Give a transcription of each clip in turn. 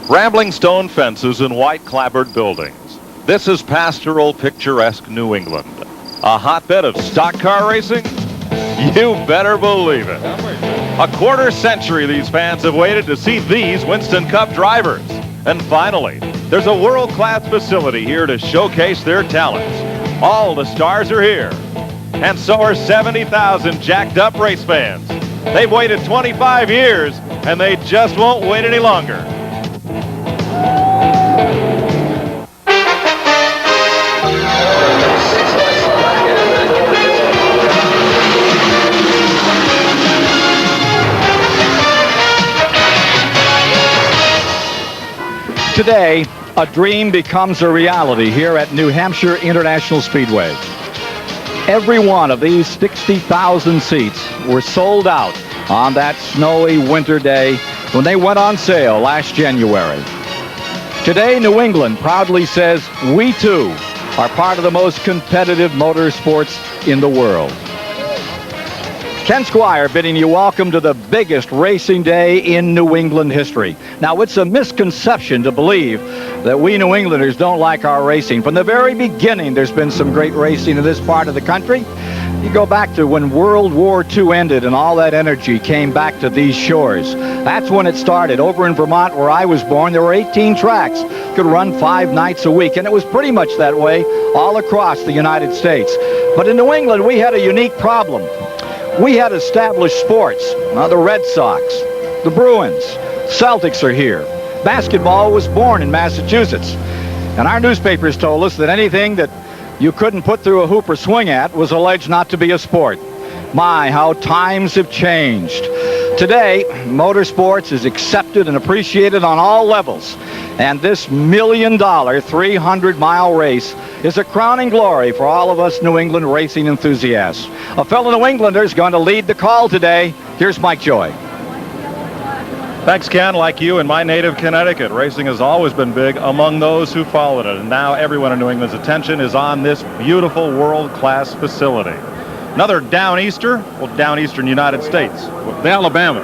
Rambling stone fences and white clapboard buildings. This is pastoral, picturesque New England. A hotbed of stock car racing? You better believe it. A quarter century these fans have waited to see these Winston Cup drivers. And finally, there's a world-class facility here to showcase their talents. All the stars are here. And so are 70,000 jacked-up race fans. They've waited 25 years, and they just won't wait any longer. Today, a dream becomes a reality here at New Hampshire International Speedway. Every one of these 60,000 seats were sold out on that snowy winter day when they went on sale last January. Today, New England proudly says we too are part of the most competitive motorsports in the world. Ken Squire bidding you welcome to the biggest racing day in New England history. Now, it's a misconception to believe that we New Englanders don't like our racing. From the very beginning, there's been some great racing in this part of the country. You go back to when World War II ended and all that energy came back to these shores. That's when it started. Over in Vermont, where I was born, there were 18 tracks. Could run 5 nights a week, and it was pretty much that way all across the United States. But in New England, we had a unique problem. We had established sports. The Red Sox, the Bruins, Celtics are here. Basketball was born in Massachusetts. And our newspapers told us that anything that you couldn't put through a hoop or swing at was alleged not to be a sport. My, how times have changed. Today, motorsports is accepted and appreciated on all levels. And this $1 million 300-mile race is a crowning glory for all of us New England racing enthusiasts. A fellow New Englander is going to lead the call today. Here's Mike Joy. Thanks, Ken. Like you, in my native Connecticut, racing has always been big among those who followed it. And now everyone in New England's attention is on this beautiful world-class facility. Another downeaster, well, downeastern United States, Alabama.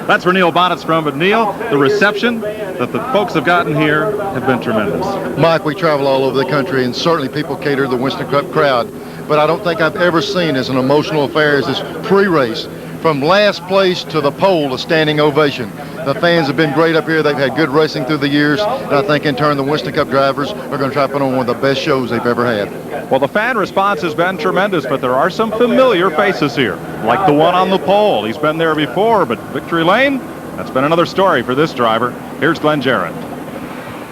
That's where Neil Bonnet's from. But Neil, the reception that the folks have gotten here have been tremendous. Mike, we travel all over the country, and certainly people cater to the Winston Cup crowd. But I don't think I've ever seen as an emotional affair as this pre-race. From last place to the pole, a standing ovation. The fans have been great up here. They've had good racing through the years. And I think, in turn, the Winston Cup drivers are going to try to put on one of the best shows they've ever had. Well, the fan response has been tremendous, but there are some familiar faces here, like the one on the pole. He's been there before, but Victory Lane, that's been another story for this driver. Here's Glenn Jarrett.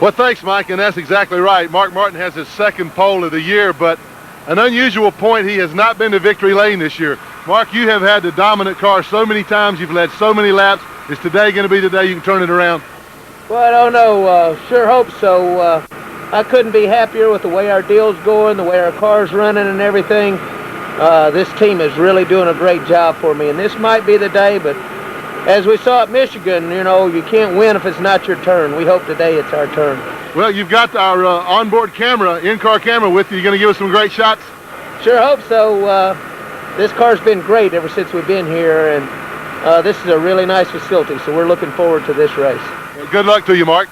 Well, thanks, Mike, and that's exactly right. Mark Martin has his second pole of the year, but an unusual point, he has not been to Victory Lane this year. Mark, you have had the dominant car so many times. You've led so many laps. Is today going to be the day you can turn it around? Well, I don't know. Sure hope so. I couldn't be happier with the way our deal's going, the way our car's running and everything. This team is really doing a great job for me, and this might be the day, but as we saw at Michigan, you know, you can't win if it's not your turn. We hope today it's our turn. Well, you've got our onboard camera, in-car camera with you. You going to give us some great shots? Sure hope so. This car's been great ever since we've been here, and this is a really nice facility, so we're looking forward to this race. Well, good luck to you, Mark.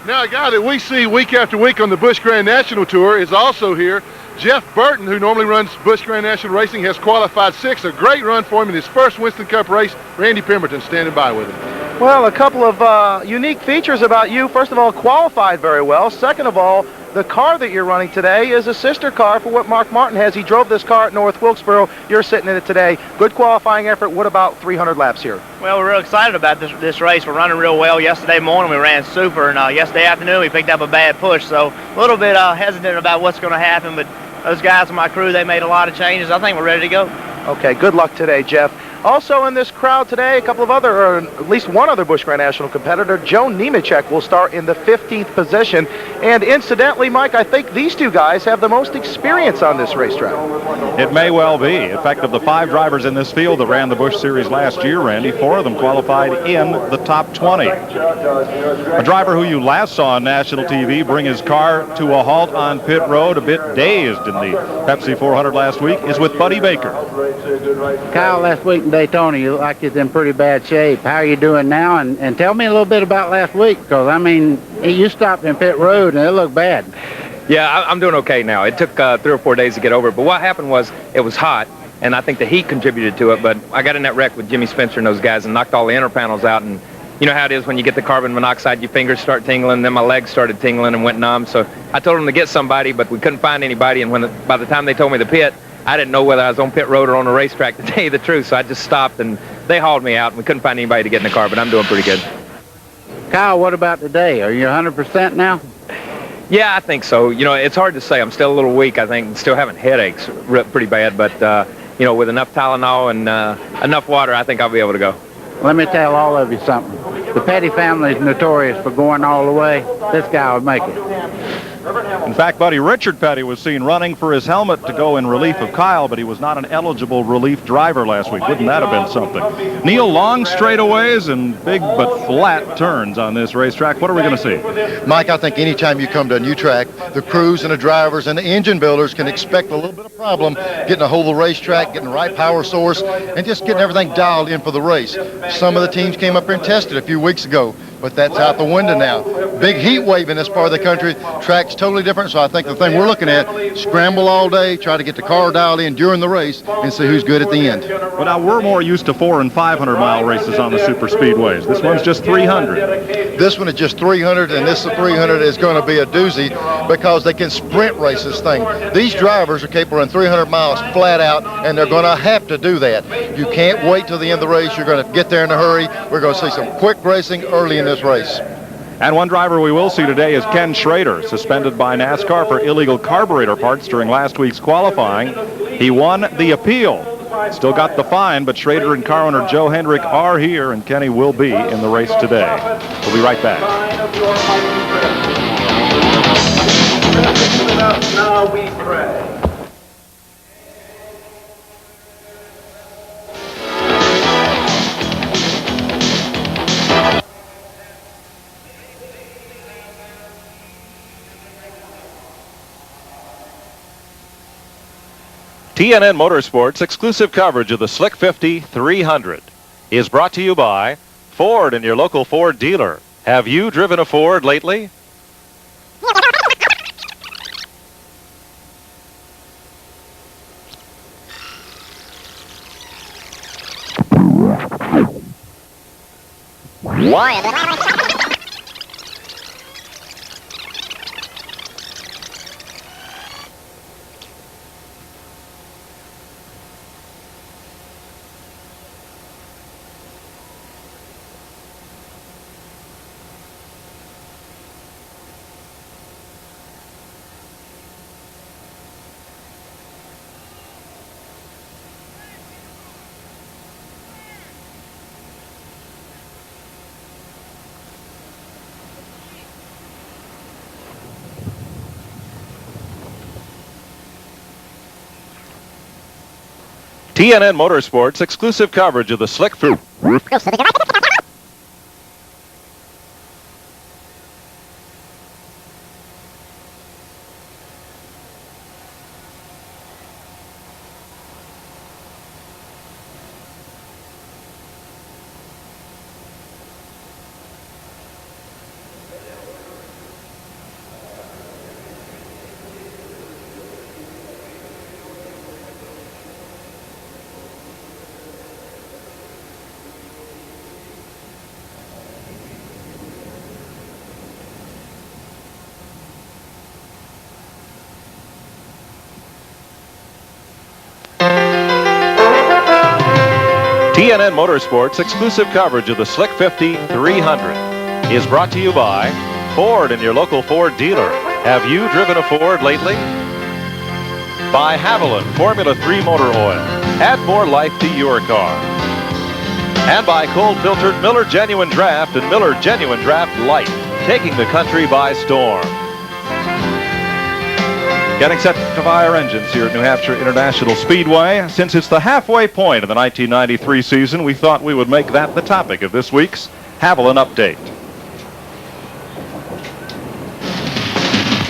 Now, a guy that we see week after week on the Busch Grand National Tour is also here. Jeff Burton, who normally runs Busch Grand National Racing, has qualified 6th. A great run for him in his first Winston Cup race. Randy Pemberton standing by with him. Well, a couple of unique features about you. First of all, qualified very well. Second of all, the car that you're running today is a sister car for what Mark Martin has. He drove this car at North Wilkesboro. You're sitting in it today. Good qualifying effort. What about 300 laps here? Well, we're real excited about this race. We're running real well. Yesterday morning we ran super, and yesterday afternoon we picked up a bad push. So a little bit hesitant about what's going to happen, but those guys on my crew, they made a lot of changes. I think we're ready to go. Okay, good luck today, Jeff. Also in this crowd today, a couple of other, or at least one other Busch Grand National competitor, Joe Nemechek, will start in the 15th position. And incidentally, Mike, I think these two guys have the most experience on this racetrack. It may well be. In fact, of the 5 drivers in this field that ran the Busch Series last year, Randy, 4 of them qualified in the top 20. A driver who you last saw on national TV bring his car to a halt on pit road, a bit dazed in the Pepsi 400 last week, is with Buddy Baker. Kyle last week Daytona, you look like you're in pretty bad shape. How are you doing now? And tell me a little bit about last week, because, I mean, you stopped in pit road, and it looked bad. Yeah, I'm doing okay now. It took 3 or 4 days to get over it, but what happened was it was hot, and I think the heat contributed to it, but I got in that wreck with Jimmy Spencer and those guys and knocked all the inner panels out, and you know how it is when you get the carbon monoxide, your fingers start tingling, then my legs started tingling and went numb. So I told them to get somebody, but we couldn't find anybody, and by the time they told me to pit, I didn't know whether I was on pit road or on the racetrack, to tell you the truth, so I just stopped, and they hauled me out, and we couldn't find anybody to get in the car, but I'm doing pretty good. Kyle, what about today? Are you 100% now? Yeah, I think so. You know, it's hard to say. I'm still a little weak, I think, still having headaches pretty bad, but, you know, with enough Tylenol and enough water, I think I'll be able to go. Let me tell all of you something. The Petty family is notorious for going all the way. This guy would make it. In fact, Buddy, Richard Petty was seen running for his helmet to go in relief of Kyle, but he was not an eligible relief driver last week. Wouldn't that have been something? Neil, long straightaways and big but flat turns on this racetrack. What are we going to see? Mike, I think anytime you come to a new track, the crews and the drivers and the engine builders can expect a little bit of problem getting a hold of the racetrack, getting the right power source, and just getting everything dialed in for the race. Some of the teams came up here and tested a few weeks ago, but that's out the window now. Big heat wave in this part of the country. Track's totally different, so I think the thing we're looking at, scramble all day, try to get the car dialed in during the race, and see who's good at the end. Well, now, we're more used to 400 and 500-mile races on the super speedways. This one's just 300. This one is just 300, and this 300 is going to be a doozy because they can sprint race this thing. These drivers are capable of 300 miles flat out, and they're going to have to do that. You can't wait till the end of the race. You're going to get there in a hurry. We're going to see some quick racing early in this race. And one driver we will see today is Ken Schrader, suspended by NASCAR for illegal carburetor parts during last week's qualifying. He won the appeal. Still got the fine, but Schrader and car owner Joe Hendrick are here, and Kenny will be in the race today. We'll be right back. Now we pray. TNN Motorsports exclusive coverage of the Slick 50 300 is brought to you by Ford and your local Ford dealer. Have you driven a Ford lately? TNN Motorsports exclusive coverage of the Slick 50. TNN Motorsports exclusive coverage of the Slick 50 300 is brought to you by Ford and your local Ford dealer. Have you driven a Ford lately? By Haviland Formula 3 motor oil. Add more life to your car. And by cold filtered Miller Genuine Draft and Miller Genuine Draft Light, taking the country by storm. Getting set to fire engines here at New Hampshire International Speedway. Since it's the halfway point of the 1993 season, we thought we would make that the topic of this week's Haviland Update.